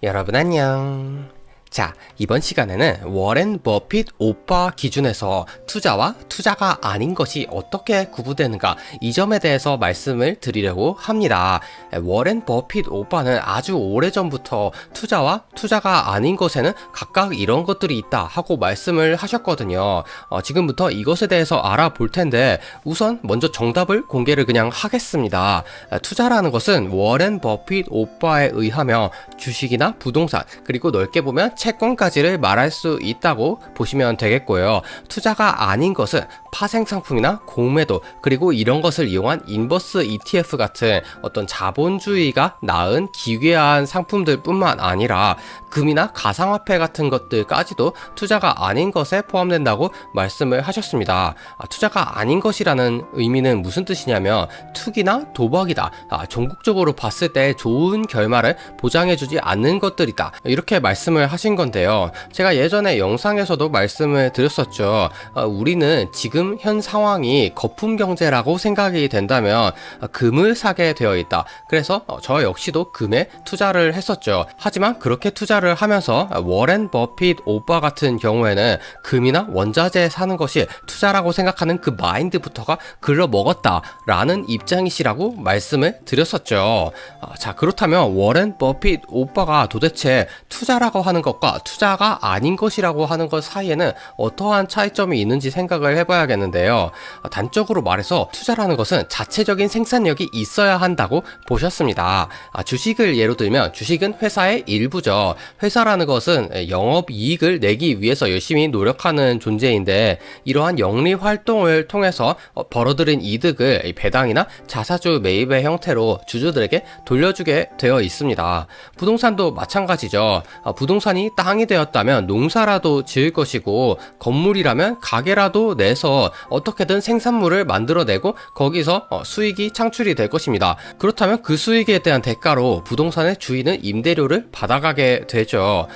여러분 안녕. 자, 이번 시간에는 워렌 버핏 오빠 기준에서 투자와 투자가 아닌 것이 어떻게 구분되는가, 이 점에 대해서 말씀을 드리려고 합니다. 워렌 버핏 오빠는 아주 오래전부터 투자와 투자가 아닌 것에는 각각 이런 것들이 있다 하고 말씀을 하셨거든요. 지금부터 이것에 대해서 알아볼 텐데, 우선 먼저 정답을 공개를 그냥 하겠습니다. 투자라는 것은 워렌 버핏 오빠에 의하면 주식이나 부동산, 그리고 넓게 보면 채권까지를 말할 수 있다고 보시면 되겠고요. 투자가 아닌 것은 파생상품이나 공매도, 그리고 이런 것을 이용한 인버스 ETF 같은 어떤 자본주의가 낳은 기괴한 상품들 뿐만 아니라 금이나 가상화폐 같은 것들까지도 투자가 아닌 것에 포함된다고 말씀을 하셨습니다. 투자가 아닌 것이라는 의미는 무슨 뜻이냐면 투기나 도박이다, 종국적으로 봤을 때 좋은 결말을 보장해주지 않는 것들이다, 이렇게 말씀을 하신 건데요. 제가 예전에 영상에서도 말씀을 드렸었죠. 우리는 지금 현 상황이 거품 경제라고 생각이 된다면 금을 사게 되어 있다. 그래서 저 역시도 금에 투자를 했었죠. 하지만 그렇게 투자를 하면서 워렌 버핏 오빠 같은 경우에는 금이나 원자재 사는 것이 투자라고 생각하는 그 마인드부터가 글러먹었다라는 입장이시라고 말씀을 드렸었죠. 자, 그렇다면 워렌 버핏 오빠가 도대체 투자라고 하는 것과 투자가 아닌 것이라고 하는 것 사이에는 어떠한 차이점이 있는지 생각을 해봐야겠는데요. 단적으로 말해서 투자라는 것은 자체적인 생산력이 있어야 한다고 보셨습니다. 주식을 예로 들면 주식은 회사의 일부죠. 회사라는 것은 영업이익을 내기 위해서 열심히 노력하는 존재인데, 이러한 영리 활동을 통해서 벌어들인 이득을 배당이나 자사주 매입의 형태로 주주들에게 돌려주게 되어 있습니다. 부동산도 마찬가지죠. 부동산이 땅이 되었다면 농사라도 지을 것이고, 건물이라면 가게라도 내서 어떻게든 생산물을 만들어내고 거기서 수익이 창출이 될 것입니다. 그렇다면 그 수익에 대한 대가로 부동산의 주인은 임대료를 받아가게 되죠.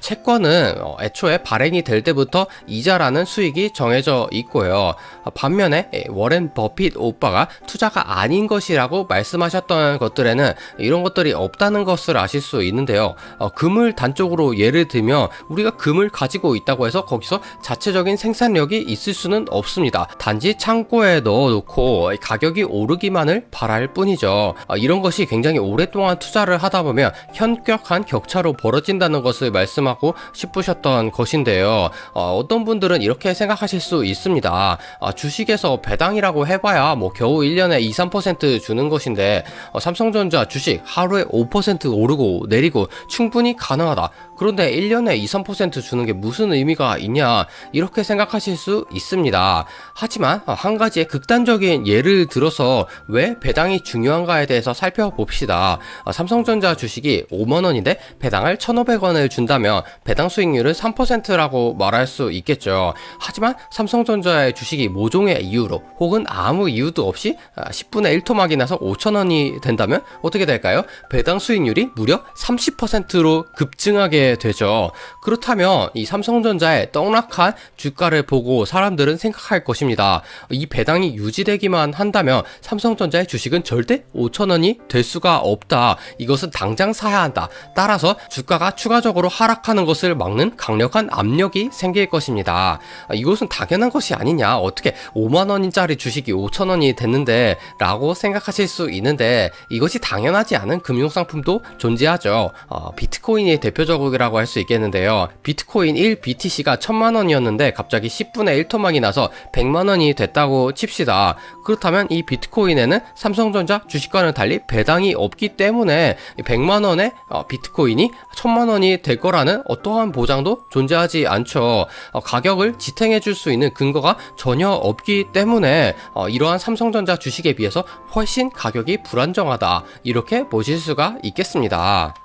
채권은 애초에 발행이 될 때부터 이자라는 수익이 정해져 있고요. 반면에 워렌 버핏 오빠가 투자가 아닌 것이라고 말씀하셨던 것들에는 이런 것들이 없다는 것을 아실 수 있는데요. 금을 단적으로 예를 들면 우리가 금을 가지고 있다고 해서 거기서 자체적인 생산력이 있을 수는 없습니다. 단지 창고에 넣어놓고 가격이 오르기만을 바랄 뿐이죠. 이런 것이 굉장히 오랫동안 투자를 하다 보면 현격한 격차로 벌어진다는 것을 말씀하고 싶으셨던 것인데요. 어떤 분들은 이렇게 생각하실 수 있습니다. 주식에서 배당이라고 해봐야 뭐 겨우 1년에 2, 3% 주는 것인데, 삼성전자 주식 하루에 5% 오르고 내리고 충분히 가능하다. 그런데 1년에 2, 3% 주는 게 무슨 의미가 있냐, 이렇게 생각하실 수 있습니다. 하지만 한 가지의 극단적인 예를 들어서 왜 배당이 중요한가에 대해서 살펴봅시다. 삼성전자 주식이 5만원인데 배당을 1,500원을 준다면 배당 수익률은 3%라고 말할 수 있겠죠. 하지만 삼성전자의 주식이 모종의 이유로 혹은 아무 이유도 없이 10분의 1 토막이 나서 5,000원이 된다면 어떻게 될까요? 배당 수익률이 무려 30%로 급증하게 되죠. 그렇다면 이 삼성전자의 떡락한 주가를 보고 사람들은 생각할 것입니다. 이 배당이 유지되기만 한다면 삼성전자의 주식은 절대 5,000원이 될 수가 없다. 이것은 당장 사야 한다. 따라서 주가가 추가적으로 하락하는 것을 막는 강력한 압력이 생길 것입니다. 이것은 당연한 것이 아니냐, 어떻게 5만원짜리 주식이 5,000원이 됐는데 라고 생각하실 수 있는데, 이것이 당연하지 않은 금융상품도 존재하죠. 비트코인이 대표적이라고 할 수 있겠는데요. 비트코인 1BTC가 1,000만원이었는데 갑자기 10분의 1 토막이 나서 100만원이 됐다고 칩시다. 그렇다면 이 비트코인에는 삼성전자 주식과는 달리 배당이 없기 때문에 100만원의 비트코인이 1,000만원이 될 거라는 어떠한 보장도 존재하지 않죠. 가격을 지탱해 줄 수 있는 근거가 전혀 없기 때문에 이러한 삼성전자 주식에 비해서 훨씬 가격이 불안정하다, 이렇게 보실 수가 있겠습니다.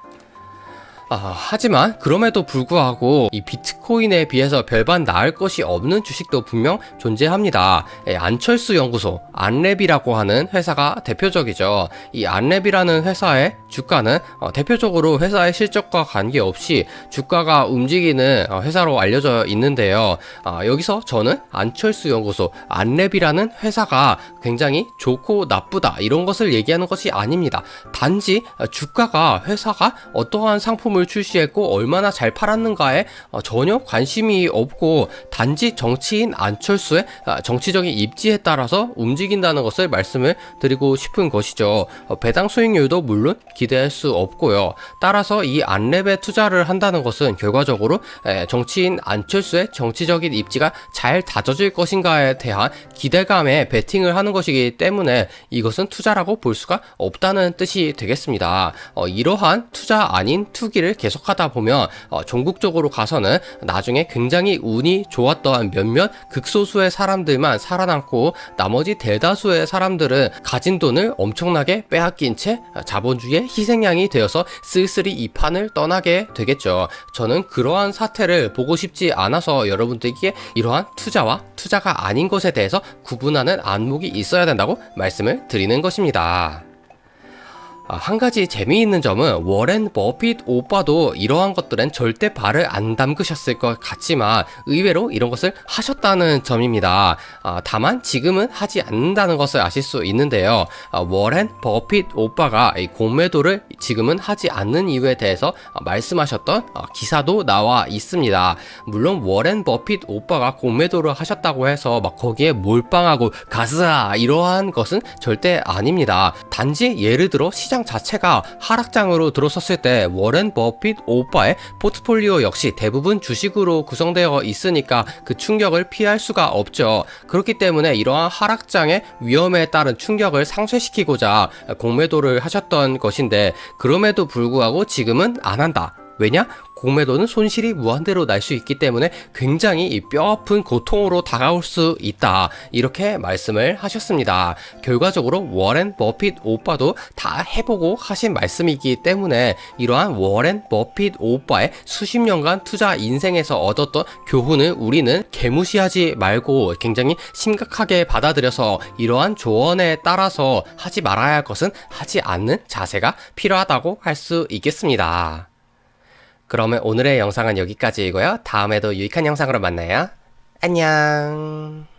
하지만 그럼에도 불구하고 이 비트코인에 비해서 별반 나을 것이 없는 주식도 분명 존재합니다. 안철수 연구소, 안랩이라고 하는 회사가 대표적이죠. 이 안랩이라는 회사의 주가는 대표적으로 회사의 실적과 관계없이 주가가 움직이는 회사로 알려져 있는데요. 여기서 저는 안철수 연구소, 안랩이라는 회사가 굉장히 좋고 나쁘다 이런 것을 얘기하는 것이 아닙니다. 단지 주가가 회사가 어떠한 상품을 제품을 출시했고 얼마나 잘 팔았는가에 전혀 관심이 없고 단지 정치인 안철수의 정치적인 입지에 따라서 움직인다는 것을 말씀을 드리고 싶은 것이죠. 배당 수익률도 물론 기대할 수 없고요. 따라서 이 안랩에 투자를 한다는 것은 결과적으로 정치인 안철수의 정치적인 입지가 잘 다져질 것인가에 대한 기대감에 베팅을 하는 것이기 때문에 이것은 투자라고 볼 수가 없다는 뜻이 되겠습니다. 이러한 투자 아닌 투기를 계속하다 보면 종국적으로 가서는 나중에 굉장히 운이 좋았던 몇몇 극소수의 사람들만 살아남고 나머지 대다수의 사람들은 가진 돈을 엄청나게 빼앗긴 채 자본주의의 희생양이 되어서 쓸쓸히 이 판을 떠나게 되겠죠. 저는 그러한 사태를 보고 싶지 않아서 여러분들에게 이러한 투자와 투자가 아닌 것에 대해서 구분하는 안목이 있어야 된다고 말씀을 드리는 것입니다. 한 가지 재미있는 점은 워렌 버핏 오빠도 이러한 것들은 절대 발을 안 담그셨을 것 같지만 의외로 이런 것을 하셨다는 점입니다. 다만 지금은 하지 않는다는 것을 아실 수 있는데요. 워렌 버핏 오빠가 이 공매도를 지금은 하지 않는 이유에 대해서 말씀하셨던 기사도 나와 있습니다. 물론 워렌 버핏 오빠가 공매도를 하셨다고 해서 막 거기에 몰빵하고 가스아 이러한 것은 절대 아닙니다. 단지 예를 들어 시장 자체가 하락장으로 들어섰을 때 워렌 버핏 오빠의 포트폴리오 역시 대부분 주식으로 구성되어 있으니까 그 충격을 피할 수가 없죠. 그렇기 때문에 이러한 하락장의 위험에 따른 충격을 상쇄시키고자 공매도를 하셨던 것인데 그럼에도 불구하고 지금은 안 한다. 왜냐? 공매도는 손실이 무한대로 날 수 있기 때문에 굉장히 이 뼈아픈 고통으로 다가올 수 있다. 이렇게 말씀을 하셨습니다. 결과적으로 워렌 버핏 오빠도 다 해보고 하신 말씀이기 때문에 이러한 워렌 버핏 오빠의 수십 년간 투자 인생에서 얻었던 교훈을 우리는 개무시하지 말고 굉장히 심각하게 받아들여서 이러한 조언에 따라서 하지 말아야 할 것은 하지 않는 자세가 필요하다고 할 수 있겠습니다. 그러면 오늘의 영상은 여기까지이고요. 다음에도 유익한 영상으로 만나요. 안녕.